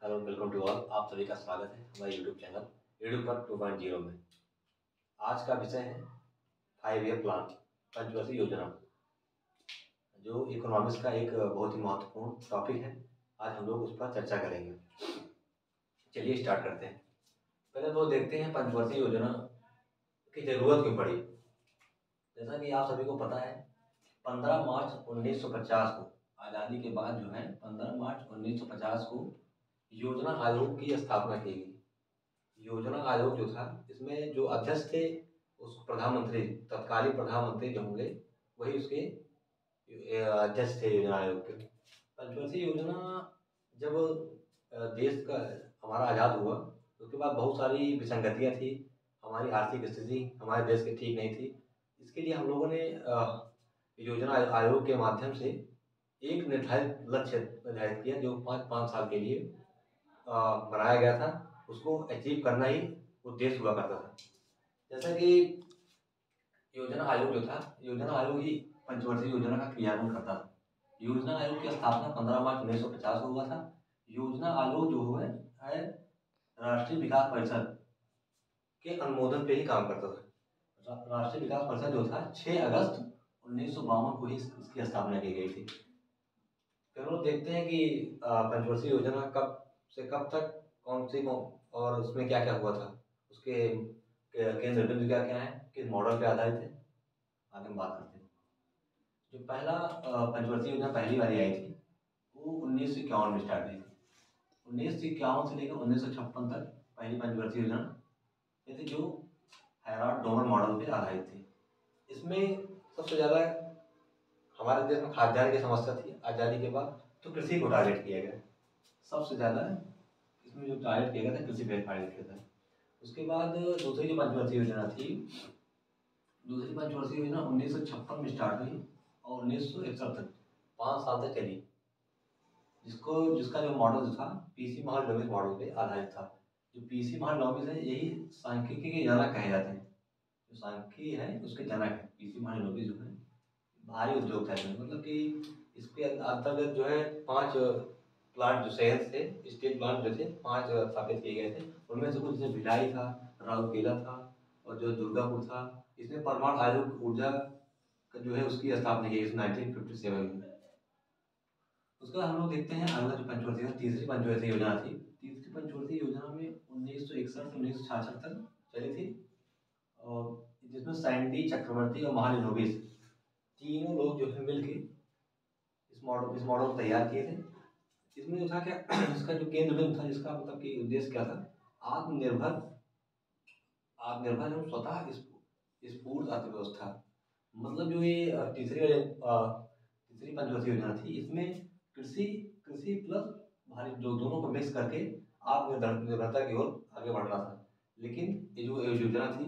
Hello, welcome to all. आप सभी का स्वागत है हमारे यूट्यूब चैनल यूट्यूब पर 2.0 में। आज का विषय है 5 ईयर प्लान, पंचवर्षीय योजना, जो इकोनॉमिक्स का एक बहुत ही महत्वपूर्ण टॉपिक है। आज हम लोग उस पर चर्चा करेंगे। चलिए स्टार्ट करते हैं। पहले तो देखते हैं पंचवर्षीय योजना की ज़रूरत क्यों पड़ी। जैसा कि आप सभी को पता है, 15 मार्च 1950 को, आज़ादी के बाद जो है 15 मार्च 1950 को योजना आयोग की स्थापना की गई। योजना आयोग जो था, इसमें जो अध्यक्ष थे उस प्रधानमंत्री, तत्कालीन प्रधानमंत्री जो होंगे वही उसके अध्यक्ष थे योजना आयोग के। पंचवर्षीय योजना जब देश का हमारा आज़ाद हुआ तो उसके बाद बहुत सारी विसंगतियाँ थी। हमारी आर्थिक स्थिति हमारे देश की ठीक नहीं थी। इसके लिए हम लोगों ने योजना आयोग के माध्यम से एक निर्धारित लक्ष्य निर्धारित किया, जो पाँच साल के लिए बनाया गया था। उसको अचीव करना ही उद्देश्य हुआ करता था। जैसा कि योजना आयोग जो था, योजना आयोग ही पंचवर्षीय योजना का क्रियान्वयन करता था। योजना आयोग की स्थापना 15 मार्च 1950 को हुआ था। योजना आयोग जो है राष्ट्रीय विकास परिषद के अनुमोदन पे ही काम करता था। राष्ट्रीय विकास परिषद जो था 6 अगस्त 1952 को ही इसकी स्थापना की गई थी। फिर वो देखते हैं कि पंचवर्षीय योजना कब से कब तक, कौन सी और उसमें क्या क्या हुआ था, उसके केंद्र बिंदु क्या क्या है, किस मॉडल पे आधारित है, आगे हम बात करते हैं। जो पहला पंचवर्षीय योजना पहली बारी आई थी वो 1951 में स्टार्ट हुई थी। 1951 से लेकर 1956 तक पहली पंचवर्षीय योजना ये थी, जो हैराल्ड डोमर मॉडल पे आधारित थी। इसमें सबसे ज़्यादा हमारे देश में खाद्यान्न की समस्या थी आज़ादी के बाद, तो कृषि को टारगेट किया गया। सबसे ज़्यादा इसमें जो टारगेट किया गया था कृषि पे टारगेट किया था। उसके बाद दूसरी जो पंचवर्षीय योजना थी, दूसरी पंचवर्षीय योजना 1956 में स्टार्ट हुई और 1961 तक 5 साल तक चली। जिसका जो मॉडल था पीसी महालनोबिस मॉडल पे आधारित था। जो पीसी महालनोबिस है यही सांख्यिकी के जनक कहे जाते हैं। जो सांख्यिकी है उसके जनक है पीसी महालनोबिस, जो है भारी उद्योग था इसमें। मतलब कि इसके अंतर्गत जो है 5 प्लांट जो शहर थे, स्टील प्लांट जो थे 5 स्थापित किए गए थे। उनमें से कुछ जैसे भिलाई था, राउरकेला था और जो दुर्गापुर था। इसमें परमाणु आयोग ऊर्जा जो है उसकी स्थापना की गई 1957 में। उसके बाद हम लोग देखते हैं अगला जो पंचवर्षीय तीसरी पंचवर्षीय योजना थी। तीसरी पंचवर्षीय योजना में 1961 से 1966 तक चली थी, और जिसमें सैंडी, चक्रवर्ती और महालनोबिस तीनों लोग जो है मिलके इस मॉडल को तैयार किए थे। इसमें जो था क्या, इसका जो केंद्र बिंदु था, जिसका मतलब कि उद्देश्य क्या था, आत्मनिर्भर आत्मनिर्भर एवं स्वतः स्फूर्त अर्थव्यवस्था। मतलब जो ये तीसरी पंचवर्षीय योजना थी, इसमें कृषि कृषि प्लस भारी दोनों को मिक्स करके आत्मनिर्भरता की ओर आगे बढ़ना था। लेकिन ये जो योजना थी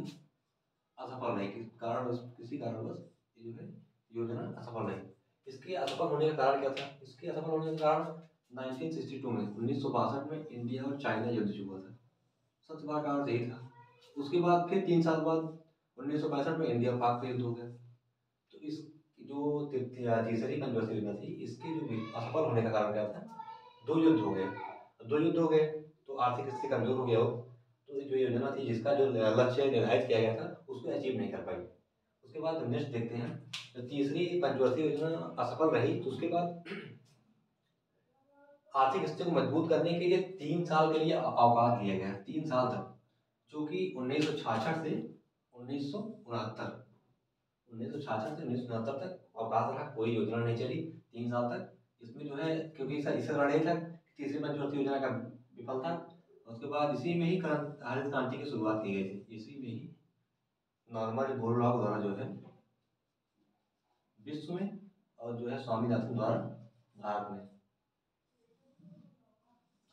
असफल रही। किसी कारणवश ये जो है योजना असफल रही। इसके असफल होने का कारण क्या था? इसके असफल होने का कारण 1962 में 1962 में इंडिया और चाइना युद्ध शुरू हुआ था। सबसे बड़ा कारण यही था। उसके बाद फिर 3 साल बाद 1962 में इंडिया पाक का युद्ध हो गया। तो इस जो तीसरी पंचवर्षीय योजना थी, इसके जो असफल होने का कारण क्या था? 2 युद्ध हो गए। 2 युद्ध हो गए तो आर्थिक स्थिति कमजोर हो गया हो, तो जो योजना थी, जिसका जो लक्ष्य निर्धारित किया गया था, उसको अचीव नहीं कर पाई। उसके बाद नेक्स्ट देखते हैं, तो तीसरी पंचवर्षीय योजना असफल रही, तो उसके बाद आर्थिक स्थिति को मजबूत करने के लिए 3 साल के लिए अवकाश दिया गया, 3 साल तक, जो कि 1966 से 1969 1966 से 1969 तक अवकाश रहा। कोई योजना नहीं चली 3 साल तक। इसमें जो है, क्योंकि इससे लड़ाई था, तीसरी पंचवर्षीय योजना का विफल था। उसके बाद इसी में ही हरित क्रांति की शुरुआत की गई थी। इसी में ही नॉर्मन बोरलॉग द्वारा जो है विश्व में, और जो है स्वामीनाथन द्वारा भारत में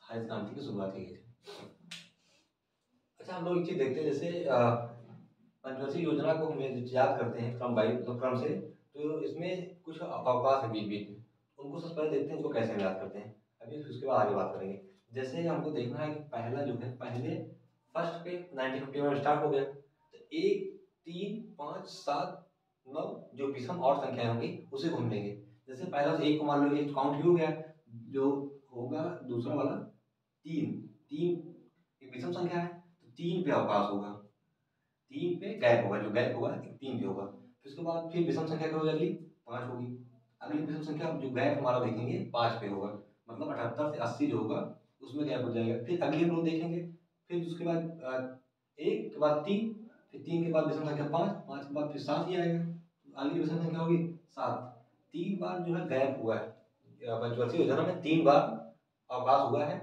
हरित क्रांति की शुरुआत की गई थी। अच्छा, हम लोग एक चीज देखते हैं, जैसे पंचवर्षीय योजना को हम याद करते हैं क्रम से, तो इसमें कुछ अवकाश है बीच बीच में। उनको सबसे पहले देखते हैं, इनको कैसे हम याद करते हैं, अभी उसके बाद आगे बात करेंगे। जैसे हमको देखना है कि पहला जो है, पहले फर्स्ट पे 1951 में स्टार्ट हो गया, तो 1, 3, 5, 7, 9 जो विषम और संख्याएं होंगी उसे घूम लेंगे। जैसे पहला 1 को मान लो, 1 काउंट ही हो गया, जो होगा दूसरा वाला तीन तीन एक विषम संख्या है तो 3 पे अवकाश होगा, 3 पे गैप होगा, जो गैप होगा 3 पे होगा। फिर उसके बाद फिर विषम संख्या क्या होगी, अगली 5 होगी। अगली विषम संख्या जो गैप हमारा देखेंगे 5 पे होगा, मतलब 78 से 80 जो होगा उसमें गैप हो जाएगा। फिर अगली हम लोग देखेंगे, फिर उसके बाद 1 के बाद 3, फिर 3 के बाद विषम संख्या 5, 5 के बाद फिर 7 ही आएगा। तो अगली विषम संख्या होगी 7। 3 बार जो है गैप हुआ है पंचवर्षीय योजना में, 3 बार अवकाश हुआ है।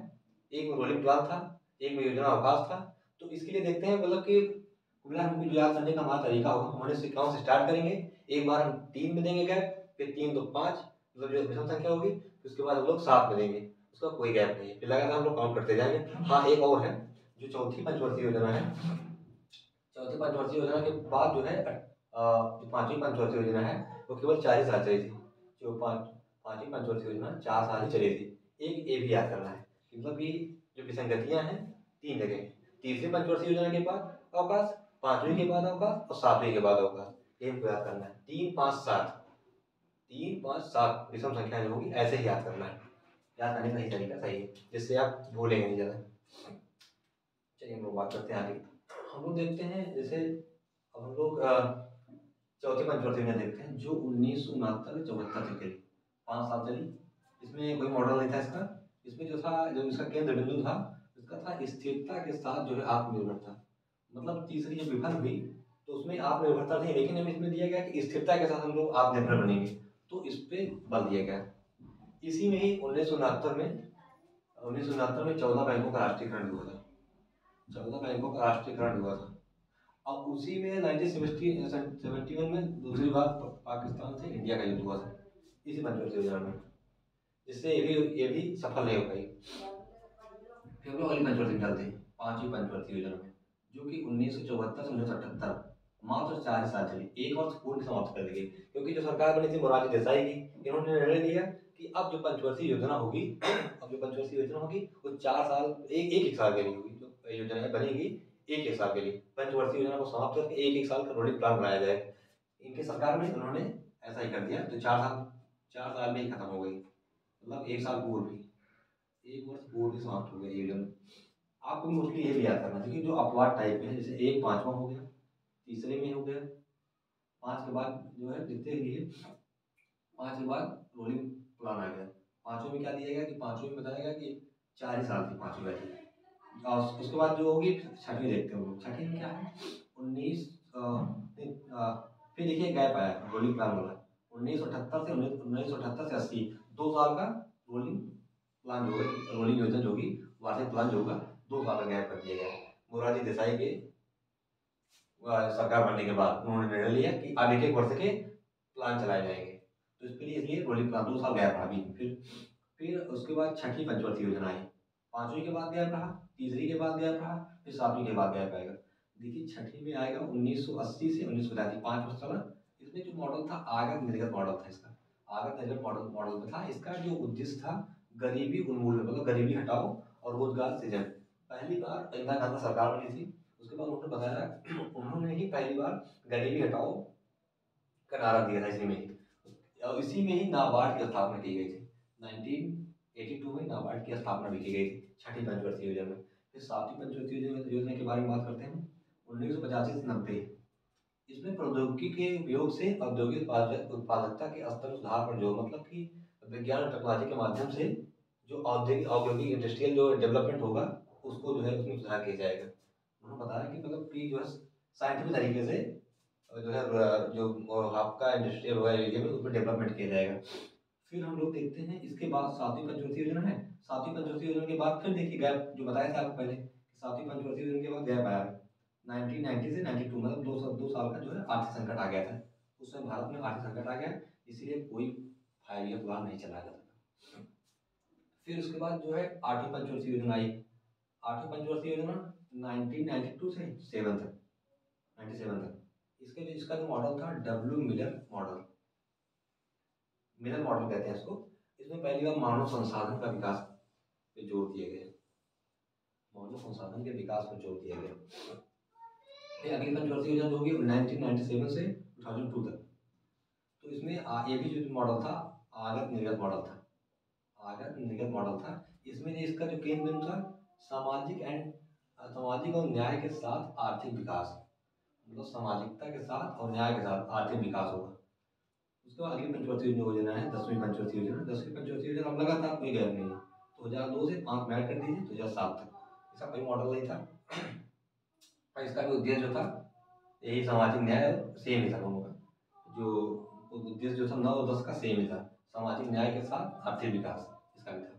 एक में रोलिंग प्लान था, एक में योजना अवकाश था। तो इसके लिए देखते हैं मतलब कि हमको याद करने का हमारा तरीका होगा, हमारे सिक्काओं से स्टार्ट करेंगे। एक बार हम 3 में देंगे गैप, फिर 3 2 5 मतलब जो विषम संख्या होगी, उसके बाद हम लोग 7 में देंगे, उसका कोई गैप नहीं है। फिर लगातार हम लोग काउंट करते जाएंगे। हाँ एक और है, जो चौथी पंचवर्षीय योजना है, चौथी पंचवर्षीय योजना के बाद जो है जो पांचवी पंचवर्षीय योजना है वो केवल 4 ही साल चली थी। जो पांचवी पंचवर्षीय योजना 4 साल ही चली थी। एक ये भी याद करना है, मतलब कि जो विसंगतियां हैं 3 जगह, तीसरी पंचवर्षीय योजना के बाद अवकाश, 5वीं के बाद अवकाश और 7वीं के बाद अवकाश, ये हमको याद करना है। 3 5 7, 3 5 7 विषम संख्या जो होगी ऐसे ही याद करना है। याद करने का ही तरीका सही है, जिससे आप भूलेंगे नहीं ज़्यादा। चलिए हम लोग बात करते हैं आगे। हम लोग देखते हैं जैसे अब हम लोग चौथी पंचवर्षीय योजना देखते हैं, जो 1969 74 तक चली, 5 साल चली। इसमें कोई मॉडल नहीं था इसका। इसमें जो था, जो इसका केंद्र बिंदु था, इसका था स्थिरता के साथ जो है आत्मनिर्भरता। मतलब तीसरी जब विफल हुई तो उसमें आत्मनिर्भरता थी, लेकिन हमें इसमें दिया गया कि स्थिरता के साथ हम लोग आत्मनिर्भर बनेंगे, तो इस पे बल दिया गया। इसी में ही 1969 में 14 बैंकों का राष्ट्रीयकरण हुआ था, 14 बैंकों का राष्ट्रीयकरण हुआ था। अब उसी में 1971 में दूसरी बार पाकिस्तान से इंडिया का युद्ध हुआ था, इसी पंचवर्षीय योजना में, जिससे ये भी सफल नहीं हो पाई। फिर हम लोग अगली पंचवर्षीय में चलते हैं, पांचवी पंचवर्षीय योजना में, जो कि 1974 से 1978 मात्र 4 ही साल चली, एक वर्ष पूर्ण समाप्त कर दी गई। क्योंकि जो सरकार बनी थी मोरारजी देसाई की, इन्होंने निर्णय लिया कि अब जो पंचवर्षीय योजना होगी, अब जो पंचवर्षीय योजना होगी वो 4 साल एक साल के लिए होगी। जो योजना बनेगी एक साल के लिए, पंचवर्षीय योजना को समाप्त करके एक साल का रोलिंग प्लान बनाया जाए। इनकी सरकार में उन्होंने ऐसा ही कर दिया, तो 4 साल में ही खत्म हो गई, मतलब 1 साल पूर्व भी, 1 वर्ष पूर्व ही समाप्त हो गई योजना। आपको मोस्टली ये भी याद करना चाहिए, जो अपवाद टाइप में है, जैसे 1 5वां हो गया, तीसरे में हो गया, 5 के बाद जो है जितने लिए 5 के बाद रोलिंग प्लान आ गया। 5वें में क्या दिया गया कि 5वें में बताया गया कि 4 ही साल थी 5वीं बैठक। और उसके बाद जो होगी 6वीं देखते हैं हम लोग। 6वीं में क्या है, 19 फिर देखिए गैप आया रोलिंग प्लान वाला, 1978 से 80, 2 साल का रोलिंग प्लान जो है, रोलिंग योजना जो होगी, वार्षिक प्लान जो होगा, 2 साल का गैप कर दिया गया। मोरारजी देसाई के सरकार बनने के बाद उन्होंने निर्णय लिया कि अब एक वर्ष के प्लान चलाए जाएंगे, तो इसके लिए इसलिए रोलिंग प्लान 2 साल गैप रहा अभी। फिर उसके बाद छठी पंचवर्षीय योजना आई, 5वीं के बाद गैप रहा, तीसरी के बाद गैप रहा, फिर 7वीं के बाद गैप आएगा। देखिए छठी में आएगा 1980 से 1985, 5 वर्ष चला। इसमें जो मॉडल था आगत निर्गत मॉडल था, इसका आगत निर्गत मॉडल में था। इसका जो उद्देश्य था गरीबी उन्मूलन, मतलब गरीबी हटाओ और रोजगार सृजन। पहली बार इंदिरा गांधी सरकार बनी थी, उसके बाद उन्होंने बताया, उन्होंने ही पहली बार गरीबी हटाओ का नारा दिया था इसी में ही, और इसी में ही नाबार्ड की स्थापना की गई थी। 1982 में नाबार्ड की स्थापना भी की गई थी छठी पंचवर्षीय योजना में। फिर 7वीं पंचवर्षीय योजना के बारे में बात करते हैं, 1985 से 90। इसमें प्रौद्योगिकी के उपयोग से औद्योगिक उत्पादकता के स्तर में सुधार पर जोर, मतलब कि विज्ञान और टेक्नोलॉजी के माध्यम से जो औद्योगिक इंडस्ट्रियल जो डेवलपमेंट होगा उसको जो है उसमें सुधार किया जाएगा। उन्होंने बताया कि मतलब कि जो है साइंटिफिक तरीके से जो है जो आपका इंडस्ट्रियल एरिया में उसमें डेवलपमेंट किया जाएगा। फिर हम लोग देखते हैं इसके बाद 7वीं पंचवर्षीय योजना है। 7वीं पंचवर्षीय योजना के बाद फिर देखिए गैप, जो बताया था आपको पहले कि 7वीं पंचवर्षीय योजना के बाद गैप आया 1990 से 92, मतलब 2 साल का जो है आर्थिक संकट आ गया था। उस समय भारत में आर्थिक संकट आ गया, इसीलिए कोई 5 ईयर प्लान नहीं चलाया जाता। फिर उसके बाद जो है 8वीं पंचवर्षीय योजना आई। 8वीं पंचवर्षीय योजना 1992 से 7 तक, 97 तक। इसका जो मॉडल था डब्ल्यू मिलर मॉडल कहते हैं इसको। इसमें पहली बार मानव संसाधन का विकास पे जोर दिया गया, मानव संसाधन के विकास पर जोर दिया गया। फिर अगली पंचवर्षीय योजना जो होगी 1997 से 2002 तक, तो इसमें ये भी जो मॉडल था आगत निर्गत मॉडल था, आगत निर्गत मॉडल था। इसमें इसका जो केंद्र बिंदु था सामाजिक और न्याय के साथ आर्थिक विकास, मतलब सामाजिकता के साथ और न्याय के साथ आर्थिक विकास होगा। उसके बाद अगली पंचवर्षीय योजना है 10वीं पंचवर्षीय योजना। 10वीं पंचवर्षीय योजना अब लगातार कोई गैप नहीं है, 2002 से 5 में ऐड कर दीजिए 2007 तक। इसका कोई मॉडल नहीं था और इसका भी उद्देश्य जो था यही सामाजिक न्याय सेम ही था दोनों का, जो उद्देश्य जो था 9 और 10 का सेम ही था, सामाजिक न्याय के साथ आर्थिक विकास इसका भी था।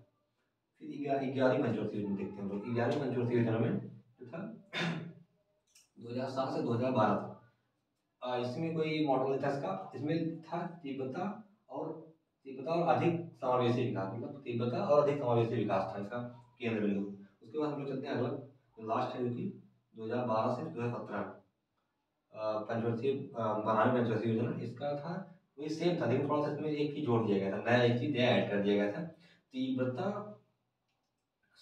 फिर 11वीं पंचवर्षीय योजना देखते हैं हम लोग। 11वीं पंचवर्षीय योजना में जो था 2007 से 2012 तक, इसमें कोई मॉडल नहीं था इसका। इसमें था तीव्रता और अधिक समावेशी विकास, मतलब तीव्रता और अधिक समावेशी विकास था इसका केंद्र बिंदु। उसके बाद हम लोग चलते हैं अगला, जो लास्ट है जो कि 2012 से 2017 पंचवर्षीय 12वीं पंचवर्षीय योजना। इसका था वही सेम था, लेकिन थोड़ा सा इसमें एक चीज जोड़ दिया गया था, नया एक चीज नया ऐड कर दिया गया था, तीव्रता,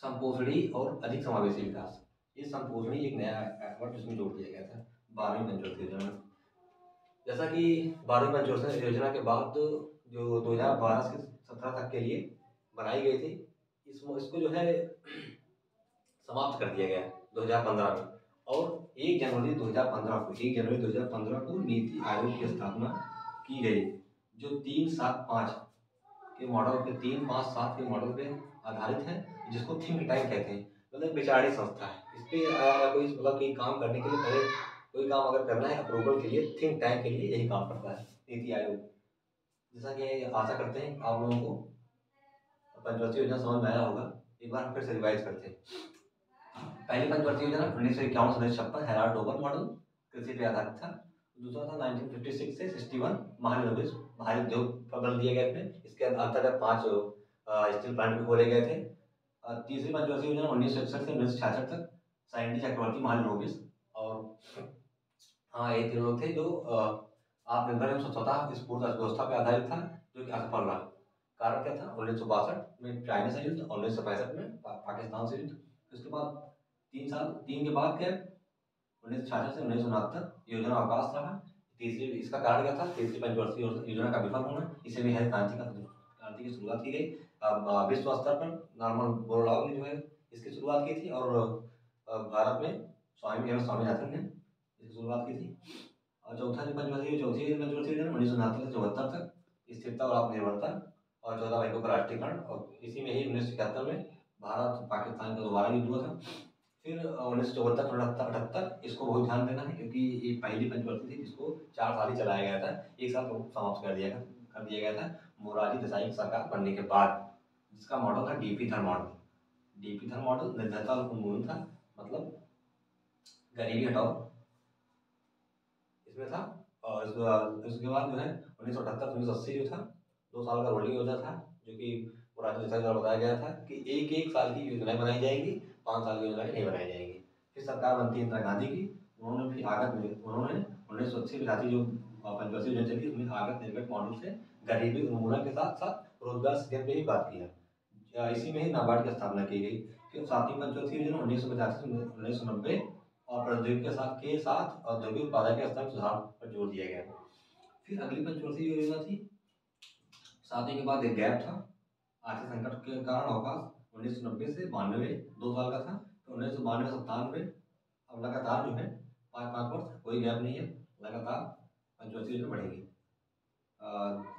संपोषणी और अधिक समावेशी विकास। ये संपोषणी एक नया वर्ड इसमें जोड़ दिया गया था 12वीं पंचवर्षीय योजना में। जैसा कि 12वीं पंचवर्षीय योजना के बाद जो 2012 से 17 तक के लिए बनाई गई थी, इसको जो है समाप्त कर दिया गया 2015 में। और 1 जनवरी 2015 को नीति आयोग की स्थापना की गई, जो 3-7-5 के मॉडल पे 3-5-7 के मॉडल पे आधारित है, जिसको थिंक टैंक कहते हैं, मतलब विचारणी संस्था है। इस पर कोई मतलब कोई काम करने के लिए पहले कोई काम अगर करना है अप्रूवल के लिए, थिंक टैंक के लिए यही काम करता है नीति आयोग। जैसा कि आशा करते हैं आप लोगों को पंचवर्षीय योजना समझ में आया होगा। एक बार हम फिर से रिवाइज करते हैं। पहली पंचवर्षीय योजना 1951 से 1956 हेराल्ड डोबर मॉडल कृषि पे आधारित था। दूसरा था 1956 से 61 महानिवेश भारी उद्योग पर बल दिए गए थे। इसके अंतर्गत 5 स्टील प्लांट भी खोले गए थे। तीसरी पंचवर्षीय योजना 1961 से 1966 तक साइंटी चक्रवर्ती महानिवेश और हाँ ये तीन लोग थे जो आत्मनिर्भर एवं स्वतंत्रता स्फूर्त अर्थव्यवस्था पर आधारित था, जो कि असफल रहा। कारण क्या था? 1962 में चाइना से युद्ध, 1965 में पाकिस्तान से युद्ध। उसके बाद 3 के बाद क्या 1966 से 1969 योजना अवकाश रहा। तीसरी इसका कारण क्या था? तीसरी पंचवर्षीय योजना का विफल होना। इसे भी हरित क्रांति की शुरुआत की गई। अब विश्व स्तर पर नॉर्मन बोरलॉग ने जो है इसकी शुरुआत की थी और भारत में स्वामीनाथन ने इसकी शुरुआत की थी। और चौथी पंचवर्षीय योजना 1969 से 74 तक स्थिरता और आत्मनिर्भरता और 14 बैंकों का राष्ट्रीयकरण। और इसी में ही 1971 में भारत पाकिस्तान का दोबारा युद्ध हुआ था। फिर 1974-78 इसको बहुत ध्यान देना है, क्योंकि ये पहली पंचवर्षीय थी जिसको 4 साल ही चलाया गया था, एक साल समाप्त कर दिया गया था मोरारजी देसाई की सरकार बनने के बाद, जिसका मॉडल था डीपी थर मॉडल। डीपी थर मॉडल निर्धनता उन्मूलन था, मतलब गरीबी हटाओ इसमें था। और इसके बाद जो है 1978 से 1980 जो था 2 साल का रोलिंग योजना था, जो कि मोरारजी देसाई द्वारा बताया गया था कि एक साल की योजनाएं बनाई जाएंगी, 5 साल की योजनाएं नहीं बनाई जाएंगी। फिर सरकार बनती है इंदिरा गांधी की। उन्होंने 1980 में जाती जो पंचवर्षीय योजना चली, उसमें आगत निर्गत मॉडल से गरीबी उन्मूलन के साथ साथ रोजगार सृजन पे भी बात किया। इसी में ही नाबार्ड की स्थापना की गई। फिर 7वीं पंचवर्षीय योजना 1985 से 1990 और प्रौद्योगिकी के साथ औद्योगिक उत्पादन के स्तर में सुधार पर जोर दिया गया। फिर अगली पंचवर्षीय योजना थी 7वीं के बाद एक गैप था, आर्थिक संकट के कारण अवकाश 1990 से 92 2 साल का था। तो 1992 से 97 अब लगातार जो है 5-5 वर्ष कोई गैप नहीं है, लगातार पंचवर्षीय योजना बढ़ेगी।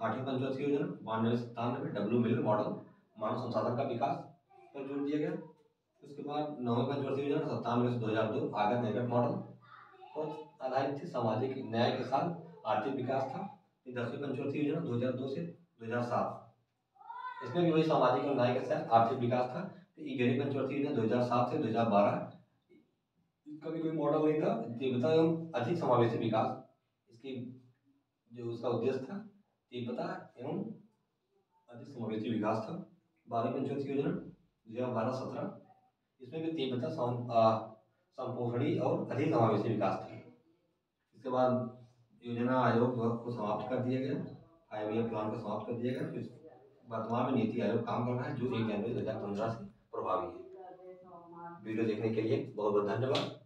8वीं पंचवर्षीय योजना 92 से 97 डब्ल्यू मिलर मॉडल मानव संसाधन का विकास पर जोर दिया गया। उसके बाद 9वीं पंचवर्षीय योजना 97 से 2002 आगत निर्गत मॉडल पर आधारित थी, सामाजिक न्याय के साथ आर्थिक विकास था। 10वीं पंचवर्षीय योजना 2002 से 2007, इसमें भी वही सामाजिक और न्याय के साथ आर्थिक विकास था। 11वीं पंचवर्षीय योजना 2007 से 2012, इसका भी कोई मॉडल नहीं था, तीव्रता एवं अधिक समावेशी विकास इसकी जो उसका उद्देश्य था, तीव्रता एवं अधिक समावेशी विकास था। 12वीं पंचवर्षीय योजना 2012-17, इसमें भी तीव्रता संपोषणी और अधिक समावेशी विकास था। इसके बाद योजना आयोग को समाप्त कर दिया गया, 5 ईयर प्लान को समाप्त कर दिया गया। फिर वर्तमान में नीति आयोग काम कर रहा है, जो 1 जनवरी 2015 से प्रभावी है। वीडियो देखने के लिए बहुत बहुत धन्यवाद।